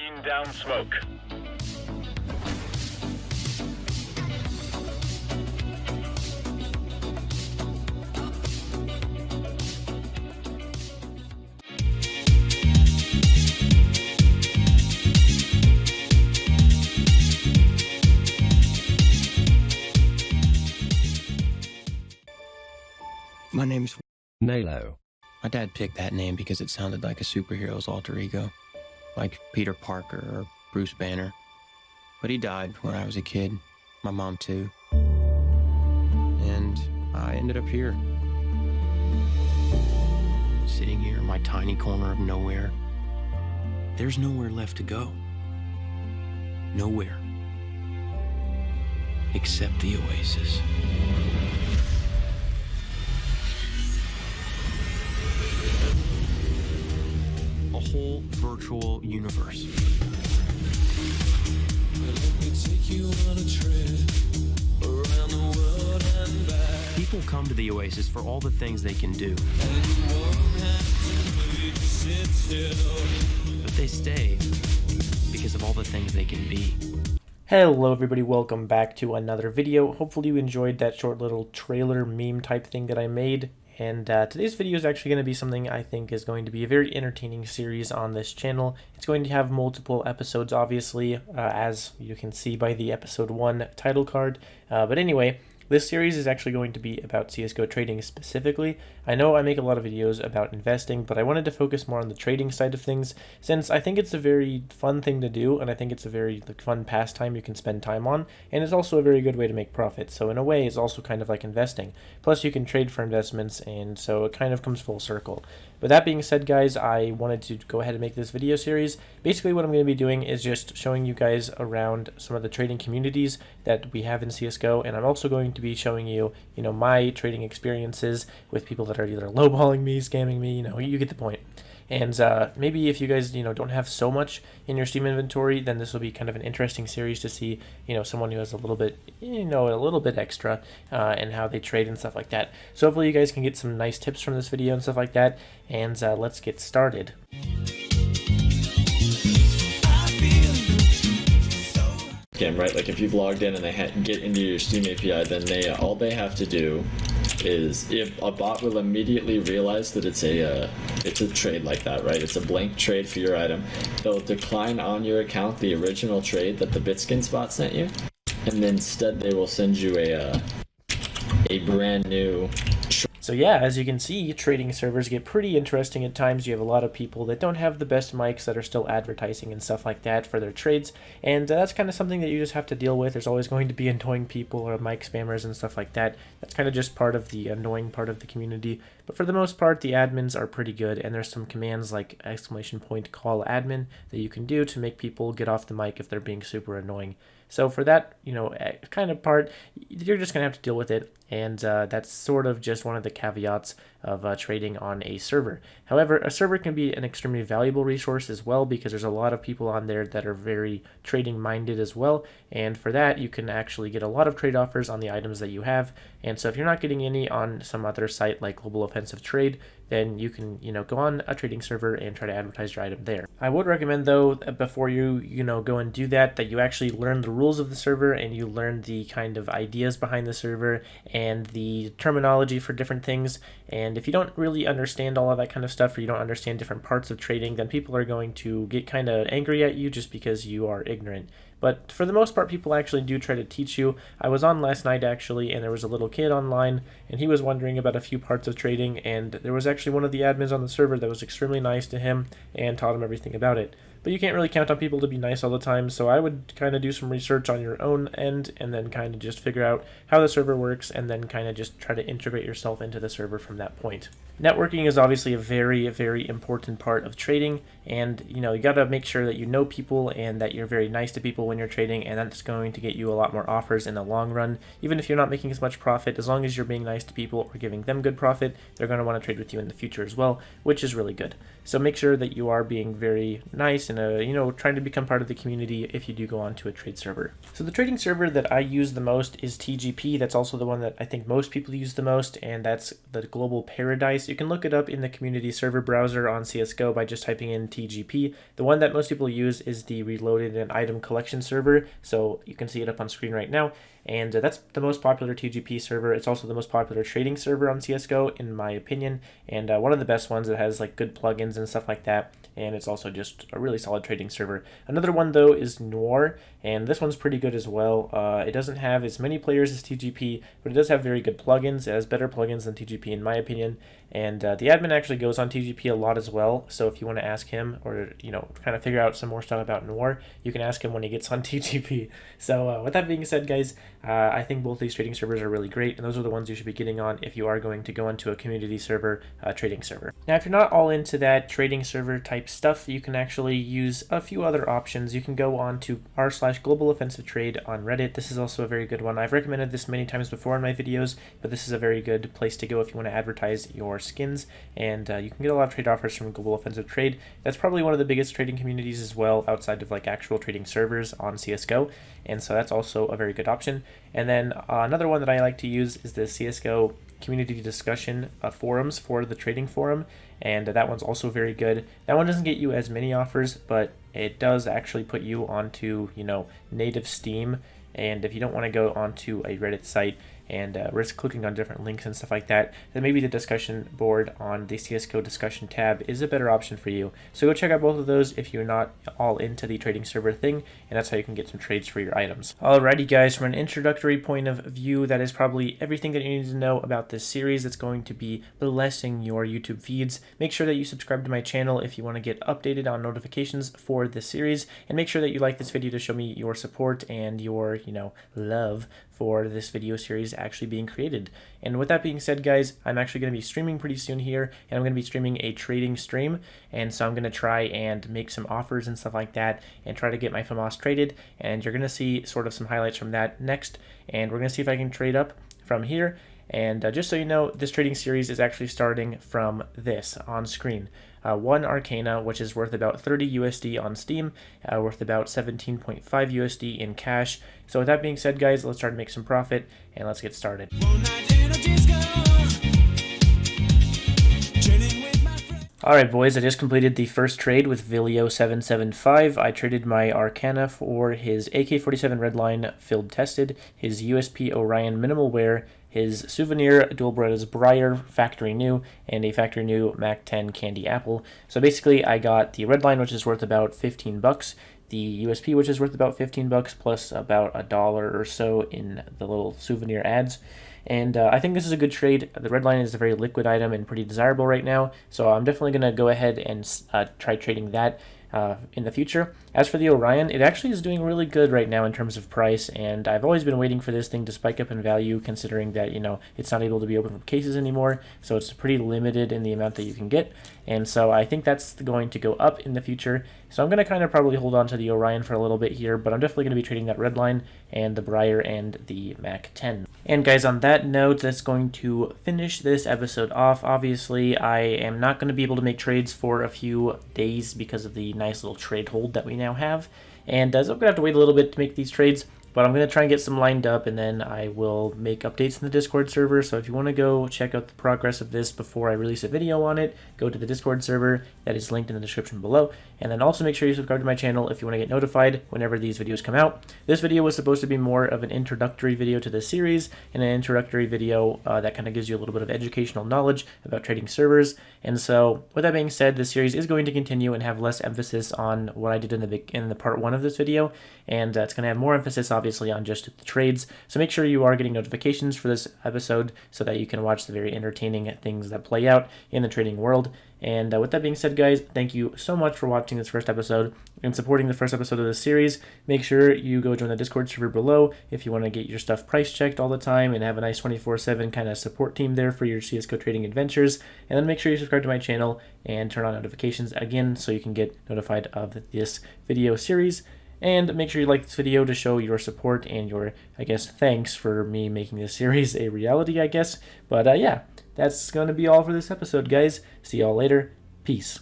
Rain down smoke. My name's Nalo. My dad picked that name because it sounded like a superhero's alter ego, like Peter Parker or Bruce Banner. But he died when I was a kid, my mom too. And I ended up here, sitting here in my tiny corner of nowhere. There's nowhere left to go. Nowhere. Except the Oasis. A whole virtual universe. People come to the Oasis for all the things they can do. But they stay because of all the things they can be. Hello everybody, welcome back to another video. Hopefully you enjoyed that short little trailer meme type thing that I made. And today's video is actually going to be something I think is going to be a very entertaining series on this channel. It's going to have multiple episodes, obviously, as you can see by the episode 1 title card. But anyway, this series is actually going to be about CSGO trading specifically. I know I make a lot of videos about investing, but I wanted to focus more on the trading side of things, since I think it's a very fun thing to do, and I think it's a very fun pastime you can spend time on, and it's also a very good way to make profit. So in a way, it's also kind of like investing. Plus, you can trade for investments, and so it kind of comes full circle. But that being said, guys, I wanted to go ahead and make this video series. Basically, what I'm going to be doing is just showing you guys around some of the trading communities that we have in CSGO, and I'm also going to be showing you, my trading experiences with people that are either lowballing me, scamming me, you get the point. And maybe if you guys, don't have so much in your Steam inventory, then this will be kind of an interesting series to see, someone who has a little bit, a little bit extra and how they trade and stuff like that. So hopefully you guys can get some nice tips from this video and stuff like that. And let's get started. Right? Like if you've logged in and they get into your Steam API, then all they have to do is, if a bot will immediately realize that it's a trade like that, right? It's a blank trade for your item. They'll decline on your account the original trade that the Bitskin bot sent you, and then instead they will send you a brand new. So yeah, as you can see, trading servers get pretty interesting at times. You have a lot of people that don't have the best mics that are still advertising and stuff like that for their trades, and that's kind of something that you just have to deal with. There's always going to be annoying people or mic spammers and stuff like that. That's kind of just part of the annoying part of the community. But for the most part, the admins are pretty good, and there's some commands like !call admin that you can do to make people get off the mic if they're being super annoying. So for that, kind of part, you're just going to have to deal with it, and that's sort of just one of the caveats of trading on a server. However, a server can be an extremely valuable resource as well, because there's a lot of people on there that are very trading minded as well, and for that, you can actually get a lot of trade offers on the items that you have. And so if you're not getting any on some other site like Global Offensive Trade, then you can, go on a trading server and try to advertise your item there. I would recommend, though, before you, go and do that, that you actually learn the rules of the server and you learn the kind of ideas behind the server and the terminology for different things. And if you don't really understand all of that kind of stuff, or you don't understand different parts of trading, then people are going to get kind of angry at you just because you are ignorant. But for the most part, people actually do try to teach you. I was on last night, actually, and there was a little kid online, and he was wondering about a few parts of trading, and there was actually one of the admins on the server that was extremely nice to him and taught him everything about it. But you can't really count on people to be nice all the time, so I would kind of do some research on your own end and then kind of just figure out how the server works and then kind of just try to integrate yourself into the server from that point. Networking is obviously a very, very important part of trading, and you got to make sure that you know people and that you're very nice to people when you're trading, and that's going to get you a lot more offers in the long run. Even if you're not making as much profit, as long as you're being nice to people or giving them good profit, they're going to want to trade with you in the future as well, which is really good. So make sure that you are being very nice nice and trying to become part of the community if you do go onto a trade server. So the trading server that I use the most is TGP. That's also the one that I think most people use the most, and that's the Global Paradise. You can look it up in the community server browser on CSGO by just typing in TGP. The one that most people use is the Reloaded and Item Collection server, so you can see it up on screen right now. And that's the most popular TGP server. It's also the most popular trading server on CSGO, in my opinion, and one of the best ones that has like good plugins and stuff like that. And it's also just a really solid trading server. Another one though is Noir, and this one's pretty good as well. It doesn't have as many players as TGP, but it does have very good plugins. It has better plugins than TGP in my opinion. And the admin actually goes on TGP a lot as well. So if you want to ask him or kind of figure out some more stuff about Noir, you can ask him when he gets on TGP. So with that being said, guys, I think both these trading servers are really great, and those are the ones you should be getting on if you are going to go into a community server, trading server. Now, if you're not all into that trading server type stuff, you can actually use a few other options. You can go on to r/Global Offensive Trade on Reddit. This is also a very good one. I've recommended this many times before in my videos, but this is a very good place to go if you want to advertise your skins, and you can get a lot of trade offers from Global Offensive Trade. That's probably one of the biggest trading communities as well, outside of like actual trading servers on CSGO, and so that's also a very good option. And then another one that I like to use is the CSGO community discussion forums for the trading forum, and that one's also very good. That one doesn't get you as many offers, but it does actually put you onto native Steam, and if you don't want to go onto a Reddit site and risk clicking on different links and stuff like that, then maybe the discussion board on the CSGO discussion tab is a better option for you. So go check out both of those if you're not all into the trading server thing, and that's how you can get some trades for your items. Alrighty guys, from an introductory point of view, that is probably everything that you need to know about this series that's going to be blessing your YouTube feeds. Make sure that you subscribe to my channel if you want to get updated on notifications for this series, and make sure that you like this video to show me your support and your love for this video series actually being created. And with that being said, guys, I'm actually going to be streaming pretty soon here, and I'm going to be streaming a trading stream, and so I'm going to try and make some offers and stuff like that and try to get my FAMAS traded, and you're going to see sort of some highlights from that next, and we're going to see if I can trade up from here. And just so you know, this trading series is actually starting from this on screen. One Arcana, which is worth about 30 USD on Steam, worth about 17.5 USD in cash. So with that being said, guys, let's try to make some profit, and let's get started. Alright boys, I just completed the first trade with Vilio775. I traded my Arcana for his AK-47 Redline Field Tested, his USP Orion Minimal Wear, his Souvenir Dual Beretta's Briar Factory New, and a Factory New Mac 10 Candy Apple. So basically I got the Redline, which is worth about 15 bucks, the USP, which is worth about 15 bucks, plus about $1 or so in the little souvenir ads. And I think this is a good trade. The Redline is a very liquid item and pretty desirable right now, so I'm definitely going to go ahead and try trading that in the future. As for the Orion, it actually is doing really good right now in terms of price, and I've always been waiting for this thing to spike up in value, considering that it's not able to be opened from cases anymore, so it's pretty limited in the amount that you can get, and so I think that's going to go up in the future. So I'm going to kind of probably hold on to the Orion for a little bit here, but I'm definitely going to be trading that Redline and the Briar and the Mac 10. And guys, on that note, that's going to finish this episode off. Obviously, I am not going to be able to make trades for a few days because of the nice little trade hold that we now have, and so I'm going to have to wait a little bit to make these trades. But I'm going to try and get some lined up, and then I will make updates in the Discord server. So if you want to go check out the progress of this before I release a video on it, go to the Discord server. That is linked in the description below. And then also make sure you subscribe to my channel if you want to get notified whenever these videos come out. This video was supposed to be more of an introductory video to this series, and an introductory video that kind of gives you a little bit of educational knowledge about trading servers. And so with that being said, this series is going to continue and have less emphasis on what I did in the part 1 of this video, and it's going to have more emphasis obviously on just the trades. So make sure you are getting notifications for this episode so that you can watch the very entertaining things that play out in the trading world. And with that being said, guys, thank you so much for watching this first episode and supporting the first episode of this series. Make sure you go join the Discord server below if you want to get your stuff price checked all the time and have a nice 24/7 kind of support team there for your CSGO trading adventures. And then make sure you subscribe to my channel and turn on notifications again so you can get notified of this video series. And make sure you like this video to show your support and your, I guess, thanks for me making this series a reality, I guess. But yeah, that's going to be all for this episode, guys. See y'all later. Peace.